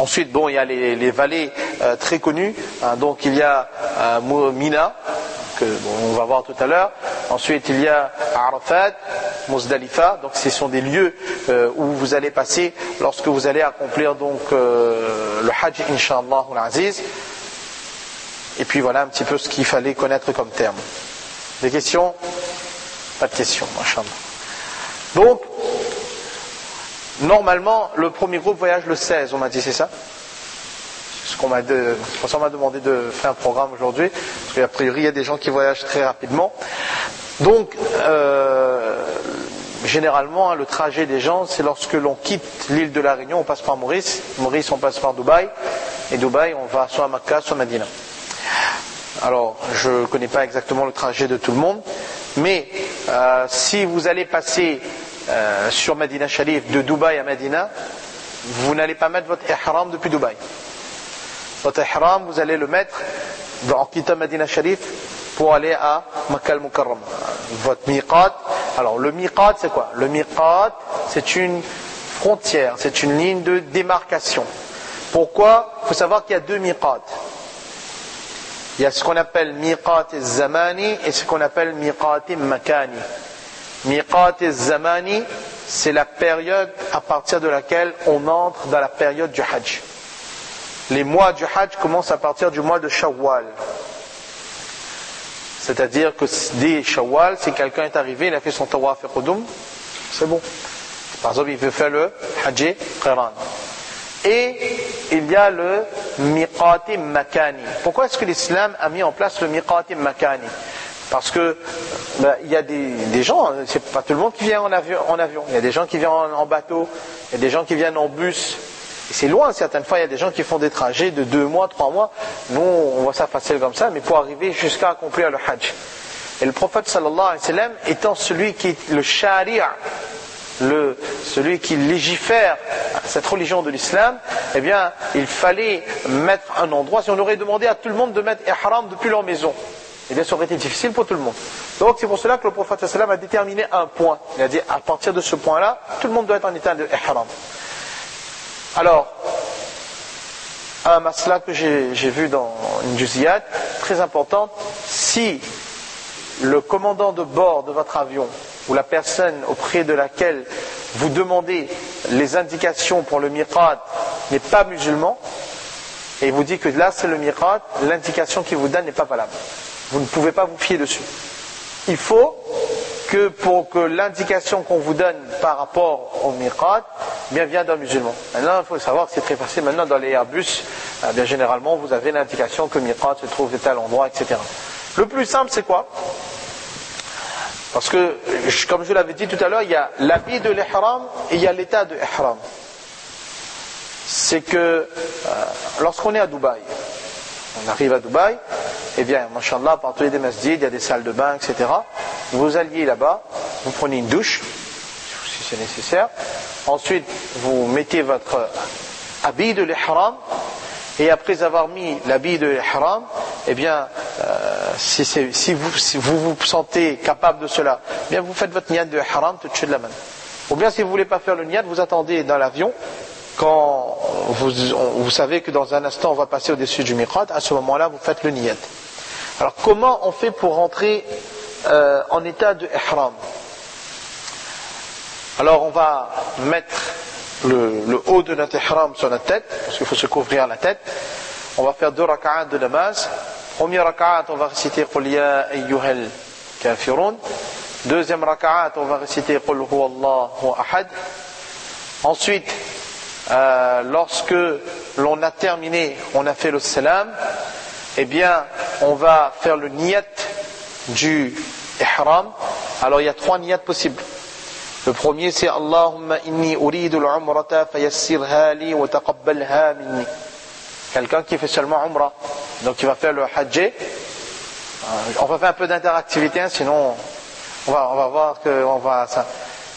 Ensuite, bon, il y a les vallées très connues. Donc il y a Mina, que bon, on va voir tout à l'heure. Ensuite, il y a Arafat, Muzdalifa. Donc ce sont des lieux où vous allez passer lorsque vous allez accomplir donc le Hajj, Inch'Allah al-Aziz. Et puis voilà un petit peu ce qu'il fallait connaître comme terme. Des questions? Pas de questions, Inch'Allah. Donc, normalement, le premier groupe voyage le 16, on m'a dit, c'est ça? C'est ce qu'on m'a demandé de faire un programme aujourd'hui, parce qu'a priori, il y a des gens qui voyagent très rapidement. Donc, généralement, le trajet des gens, c'est lorsque l'on quitte l'île de la Réunion, on passe par Maurice, on passe par Dubaï, et Dubaï, on va soit à Makkah, soit à Medina. Alors, je ne connais pas exactement le trajet de tout le monde, mais si vous allez passer sur Medina Sharif de Dubaï à Medina, vous n'allez pas mettre votre ihram depuis Dubaï. Votre ihram, vous allez le mettre en quittant Medina Sharif pour aller à Makkah al-Mukarram. Votre miqat. Alors, le miqat, c'est quoi? Le miqat, c'est une frontière, c'est une ligne de démarcation. Pourquoi? Il faut savoir qu'il y a deux miqat. Il y a ce qu'on appelle miqat al-zamani et ce qu'on appelle miqat al-makani. Miqat al-zamani, c'est la période à partir de laquelle on entre dans la période du Hajj. Les mois du Hajj commencent à partir du mois de Shawwal. C'est-à-dire que dès Shawwal, si quelqu'un est arrivé, il a fait son tawaf et qudum, c'est bon. Par exemple, il veut faire le Hajj Qiran. Et il y a le miqati makani. Pourquoi est-ce que l'islam a mis en place le miqati makani? Parce que il y a des gens, c'est pas tout le monde qui vient en avion. Il y a des gens qui viennent en bateau, il y a des gens qui viennent en bus. Et c'est loin, certaines fois, il y a des gens qui font des trajets de 2 mois, 3 mois. Nous, on voit ça facile comme ça, mais pour arriver jusqu'à accomplir le Hajj. Et le prophète sallallahu alayhi wa sallam, étant celui qui est le shari'a, celui qui légifère cette religion de l'islam, eh bien, il fallait mettre un endroit. Si on aurait demandé à tout le monde de mettre ihram depuis leur maison, eh bien, ça aurait été difficile pour tout le monde. Donc, c'est pour cela que le prophète sallallahu alayhi wa sallam a déterminé un point. Il a dit, à partir de ce point-là, tout le monde doit être en état de ihram. Alors, un masla que j'ai vu dans une juziyat, très importante, si le commandant de bord de votre avion, ou la personne auprès de laquelle vous demandez les indications pour le miqat n'est pas musulman, et vous dit que là c'est le miqat, l'indication qu'il vous donne n'est pas valable. Vous ne pouvez pas vous fier dessus. Il faut que pour que l'indication qu'on vous donne par rapport au miqat bien vient d'un musulman. Maintenant, il faut savoir que c'est très facile. Maintenant, dans les Airbus, bien généralement, vous avez l'indication que le miqat se trouve à tel endroit, etc. Le plus simple, c'est quoi? Parce que, comme je l'avais dit tout à l'heure, il y a l'habit de l'ihram et il y a l'état de ihram. C'est que lorsqu'on est à Dubaï, on arrive à Dubaï, eh bien, mashallah, partout il y a des masjids, il y a des salles de bain, etc. Vous alliez là-bas, vous prenez une douche, si c'est nécessaire. Ensuite, vous mettez votre habit de l'ihram. Et après avoir mis l'habit de l'ihram, eh bien, si vous vous sentez capable de cela, eh bien vous faites votre niyat de ihram tout de suite de la main. Ou bien si vous ne voulez pas faire le niyat, vous attendez dans l'avion, quand vous savez que dans un instant on va passer au-dessus du miqat, à ce moment-là vous faites le niyat. Alors comment on fait pour rentrer en état de ihram? Alors on va mettre le haut de notre ihram sur notre tête, parce qu'il faut se couvrir la tête. On va faire 2 raka'at de namaz. Première raka'at, on va réciter Qul ya ayyuhal kafirun. Deuxième raka'at, on va réciter Qul huwallahu ahad. Ensuite, lorsque l'on a terminé, on a fait le salam, eh bien, on va faire le niyat du ihram. Alors il y a 3 niyats possibles. Le premier c'est Allahumma inni uridu al-umrata fayassirha li wa taqabbalha minni. Quelqu'un qui fait seulement umrah, donc il va faire le hajj. On va faire un peu d'interactivité, sinon on va voir que on va ça.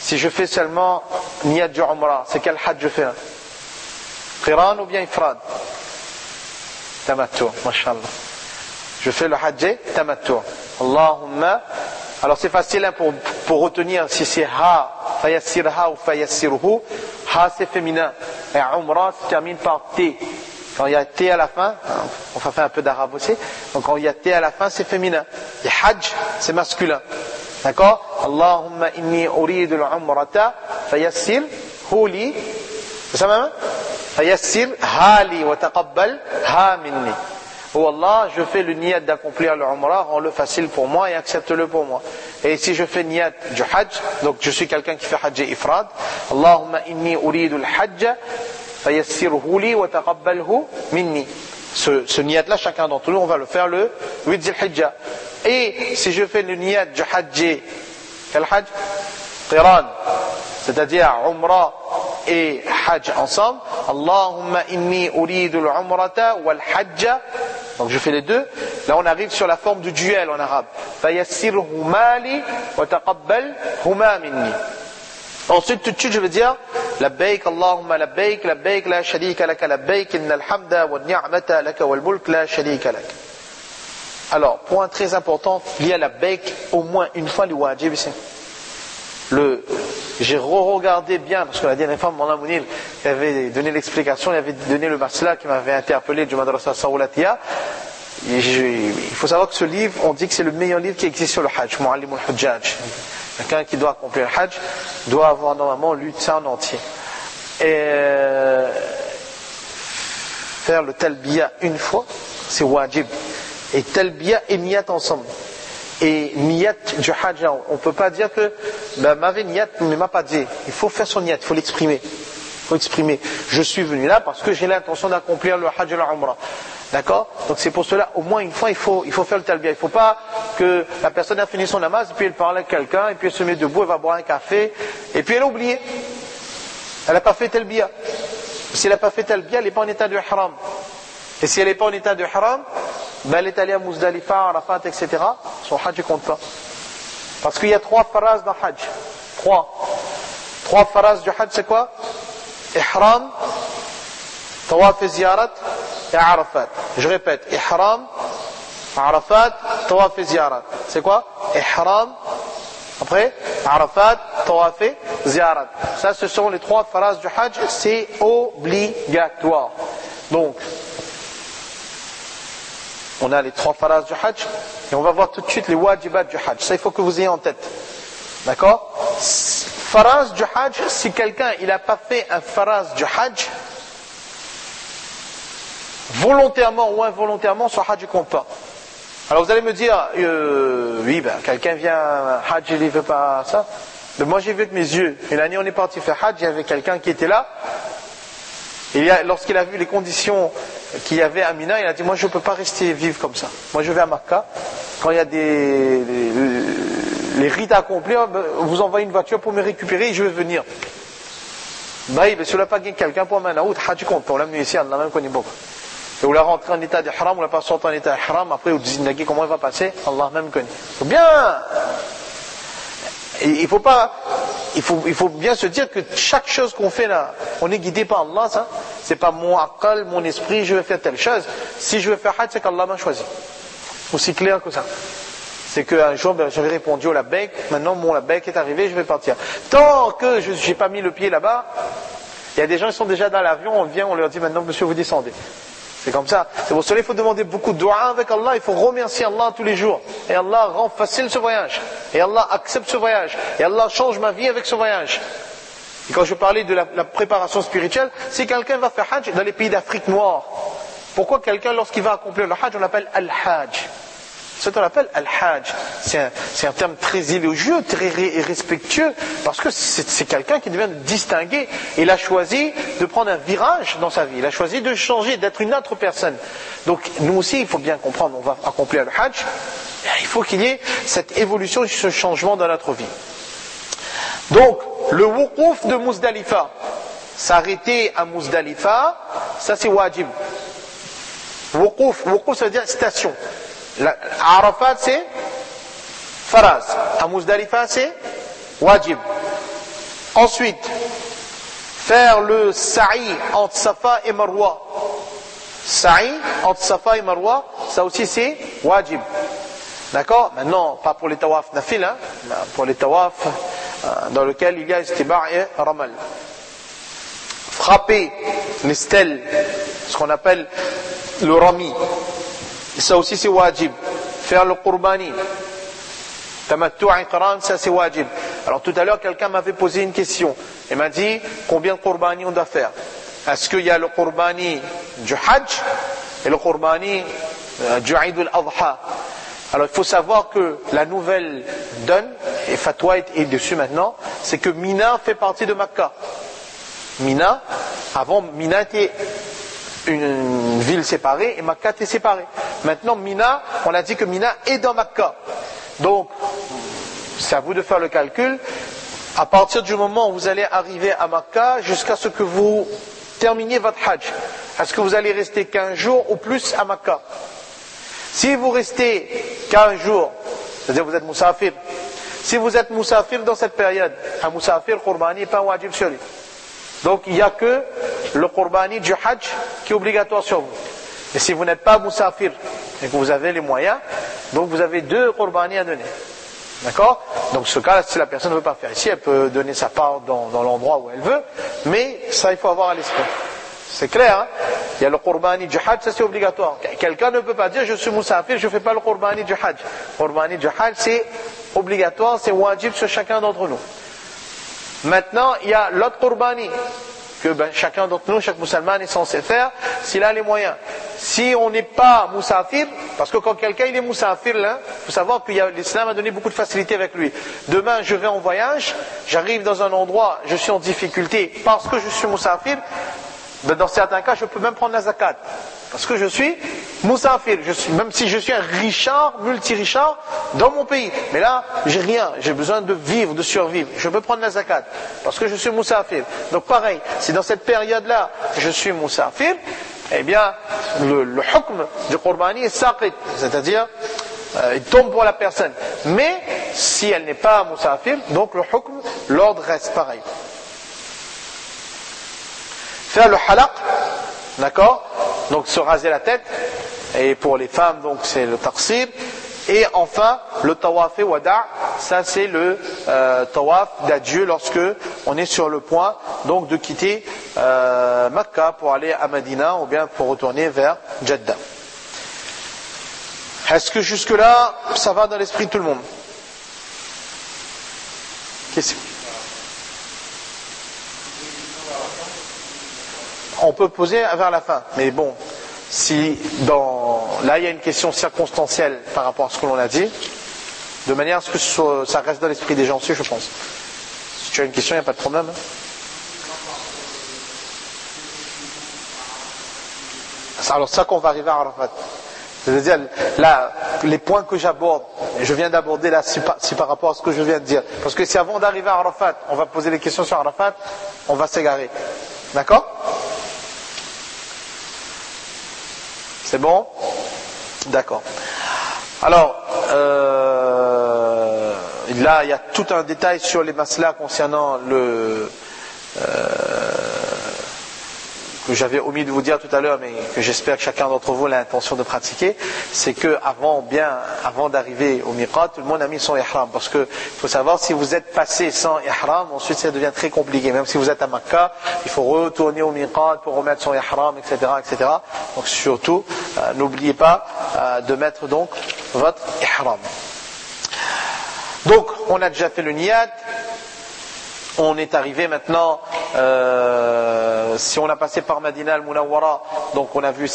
Si je fais seulement niyat du umrah, c'est quel hajj je fais? Qiran ou bien ifrad? Tamattu, mashallah. Je fais le hajj tamattu. Allahumma. Alors c'est facile hein, pour retenir si c'est ha, fayassirha ou fayassirhu. Ha c'est féminin. Et Umrah se termine par T. Quand il y a T à la fin, on va faire un peu d'arabe aussi, donc quand il y a T à la fin, c'est féminin. Et Hajj, c'est masculin. D'accord? Allahumma inni uridu al-umrata fayassir huli. C'est ça même? Fayassir hali wa taqabbal ha minni. Oh Allah, je fais le niyat d'accomplir le umrah, rends-le facile pour moi et accepte-le pour moi. Et si je fais niyat du hajj, donc je suis quelqu'un qui fait hajj et ifrad, Allahumma inni uridu al-hajj fayassirhu li wa taqabbalhu minni. Ce niyat-là, chacun d'entre nous, on va le faire le 8 Zil-Hijjah. Et si je fais le niyat du hajj, quel hajj? Qiran, c'est-à-dire umrah et hajj ensemble. Allahumma inni uridu al-umrata wal-hajja. Donc je fais les deux. Là on arrive sur la forme du duel en arabe. Fayassirhuma li wa taqabbalhuma minni. Ensuite tout de suite je vais dire labbaik Allahumma labbaik labbaik la sharika laka labbaik innal hamda wan ni'mata laka wal mulk la sharika lak. Alors point très important lié à labbaik, au moins une fois le wajib ici. J'ai regardé bien, parce que la dernière fois, Mawlana Mounir avait donné l'explication, il avait donné le masla qui m'avait interpellé du Madrasa Sawlatia. Il faut savoir que ce livre, on dit que c'est le meilleur livre qui existe sur le Hajj, Mu'allim al-Hujjaj. Quelqu'un qui doit accomplir le Hajj doit avoir normalement lu ça en entier. Et faire le talbiya une fois, c'est wajib. Et talbiya et niyat ensemble. Et niyat du hajj, on ne peut pas dire que m'avait niyat ne m'a pas dit. Il faut faire son niyat, il faut l'exprimer. Il faut exprimer. Je suis venu là parce que j'ai l'intention d'accomplir le hajj et la umrah. D'accord? Donc c'est pour cela, au moins une fois, il faut faire le talbiya. Il ne faut pas que la personne a fini son namaz, et puis elle parle avec quelqu'un, et puis elle se met debout, elle va boire un café, et puis elle a oublié. Elle n'a pas fait talbiya. Si elle n'a pas fait talbiya, elle n'est pas en état de haram. Et si elle n'est pas en état de haram, ben elle est allée à Muzdalifa, Arafat, etc. Son hajj ne compte pas. Parce qu'il y a 3 phases dans hajj. 3 phases du hajj, c'est quoi? Ihram, tawaf et ziyarat et Arafat. Je répète, Ihram, Arafat, tawaf et ziyarat. C'est quoi? Ihram, après, Arafat, tawaf et ziyarat. Ça, ce sont les 3 phases du hajj, c'est obligatoire. Donc, on a les 3 phases du hajj et on va voir tout de suite les wajibat du hajj. Ça il faut que vous ayez en tête. D'accord? Faraz du hajj, si quelqu'un il n'a pas fait un faraz du hajj, volontairement ou involontairement, son hajj ne compte pas. Alors vous allez me dire, oui, quelqu'un vient hajj, il ne fait pas ça. Mais moi j'ai vu avec mes yeux. Une année on est parti faire hajj, il y avait quelqu'un qui était là. Lorsqu'il a vu les conditions qu'il y avait à Mina, il a dit, moi je ne peux pas rester vivre comme ça. Moi je vais à Makkah, quand il y a les rites à accomplir, vous envoyez une voiture pour me récupérer et je vais venir. Si vous n'avez pas gagné quelqu'un pour un out, hajj compte, pour l'amener ici, Allah même connaît beaucoup. Et vous la rentrez en état d'ihram, vous la pas sorti en état d'ihram, après vous dites comment il va passer, Allah même connaît. Il faut bien... Il faut bien se dire que chaque chose qu'on fait là, on est guidé par Allah, ça. C'est pas mon aqal, mon esprit, je vais faire telle chose. Si je veux faire hajj, c'est qu'Allah m'a choisi. Aussi clair que ça. C'est qu'un jour, j'avais répondu au labbaik, maintenant mon labbaik est arrivé, je vais partir. Tant que je n'ai pas mis le pied là-bas, il y a des gens qui sont déjà dans l'avion, on vient, on leur dit maintenant, monsieur, vous descendez. C'est comme ça. C'est pour cela qu'il faut demander beaucoup de dua avec Allah. Il faut remercier Allah tous les jours. Et Allah rend facile ce voyage. Et Allah accepte ce voyage. Et Allah change ma vie avec ce voyage. Et quand je parlais de la préparation spirituelle, si quelqu'un va faire hajj dans les pays d'Afrique noire, pourquoi quelqu'un, lorsqu'il va accomplir le hajj, on l'appelle al-hajj? Ce qu'on appelle al-hajj, c'est un terme très élogieux, très respectueux, parce que c'est quelqu'un qui devient distingué. Il a choisi de prendre un virage dans sa vie, il a choisi de changer, d'être une autre personne. Donc nous aussi, il faut bien comprendre, on va accomplir le hajj, il faut qu'il y ait cette évolution, ce changement dans notre vie. Donc, le wuquf de Muzdalifa, s'arrêter à Muzdalifa, ça c'est wajib. Wuquf, ça veut dire station. Arafat c'est faraz, à Muzdalifa c'est wajib. Ensuite, faire le sa'i entre Safa et Marwa. Sa'i entre Safa et Marwa, ça aussi c'est wajib. D'accord? Maintenant, pas pour les tawaf nafil, hein, pour les tawaf dans lesquels il y a istiba' et ramal. frapper les stèles, ce qu'on appelle le rami. Et ça aussi c'est wajib. Faire le qurbani. Tamattu' Qiran, ça c'est wajib. Alors tout à l'heure, quelqu'un m'avait posé une question. Il m'a dit, combien de qurbani on doit faire? Est-ce qu'il y a le qurbani du hajj et le qurbani du Eid al-Adha? Alors il faut savoir que la nouvelle donne, et fatwa est dessus maintenant, c'est que Mina fait partie de Makkah. Mina, avant Mina était une ville séparée et Makkah était séparée. Maintenant Mina, on a dit que Mina est dans Makkah. Donc, c'est à vous de faire le calcul. À partir du moment où vous allez arriver à Makkah, jusqu'à ce que vous terminiez votre hajj, est-ce que vous allez rester 15 jours ou plus à Makkah? Si vous restez 15 jours, c'est-à-dire vous êtes musafir, si vous êtes musafir dans cette période, un musafir, qurbani n'est pas wajib sur lui. Donc il n'y a que le qurbani du hajj qui est obligatoire sur vous. Et si vous n'êtes pas musafir et que vous avez les moyens, donc vous avez 2 qurbani à donner. D'accord? Donc ce cas-là, si la personne ne veut pas faire ici, elle peut donner sa part dans l'endroit où elle veut, mais ça il faut avoir à l'esprit. C'est clair, hein? Il y a le qurbani du hajj, ça c'est obligatoire. Quelqu'un ne peut pas dire je suis musafir, je ne fais pas le qurbani du hajj. Le qurbani du hajj c'est obligatoire, c'est wajib sur chacun d'entre nous. Maintenant, il y a l'autre qurbani que chacun d'entre nous, chaque musulman est censé faire s'il a les moyens. Si on n'est pas musafir, parce que quand quelqu'un il est musafir, il faut savoir que l'islam a donné beaucoup de facilité avec lui. Demain, je vais en voyage, j'arrive dans un endroit, je suis en difficulté parce que je suis musafir. Dans certains cas, je peux même prendre la zakat. Parce que je suis musafir. Même si je suis un richard, multi-richard, dans mon pays. Mais là, j'ai rien. J'ai besoin de vivre, de survivre. Je peux prendre la zakat. Parce que je suis musafir. Donc pareil, si dans cette période-là, je suis musafir, eh bien, le hukm du qurbani est saqit. C'est-à-dire, il tombe pour la personne. Mais, si elle n'est pas musafir, donc le hukm, l'ordre reste pareil. Faire le halaq, d'accord, donc se raser la tête, et pour les femmes donc c'est le taqsir, et enfin le tawaf et wada', ça c'est le tawaf d'adieu lorsque on est sur le point donc de quitter Makkah pour aller à Medina ou bien pour retourner vers Jeddah. Est-ce que jusque là ça va dans l'esprit de tout le monde? Question. On peut poser vers la fin, mais bon, si là il y a une question circonstancielle par rapport à ce que l'on a dit, de manière à ce que ça reste dans l'esprit des gens aussi, je pense. Si tu as une question, il n'y a pas de problème. Alors ça qu'on va arriver à Arafat. C'est-à-dire, là, les points que j'aborde, je viens d'aborder là, c'est par rapport à ce que je viens de dire. Parce que si avant d'arriver à Arafat, on va poser les questions sur Arafat, on va s'égarer. D'accord? C'est bon? D'accord. Alors, là, il y a tout un détail sur les maslas concernant que j'avais omis de vous dire tout à l'heure, mais que j'espère que chacun d'entre vous a l'intention de pratiquer, c'est que avant d'arriver au miqat, tout le monde a mis son ihram, parce que il faut savoir, si vous êtes passé sans ihram, ensuite ça devient très compliqué. Même si vous êtes à Makkah, il faut retourner au miqat pour remettre son ihram, etc., etc. Donc surtout, n'oubliez pas de mettre donc votre ihram. Donc, on a déjà fait le niyat. On est arrivé maintenant, si on a passé par Madina al-Munawwara, donc on a vu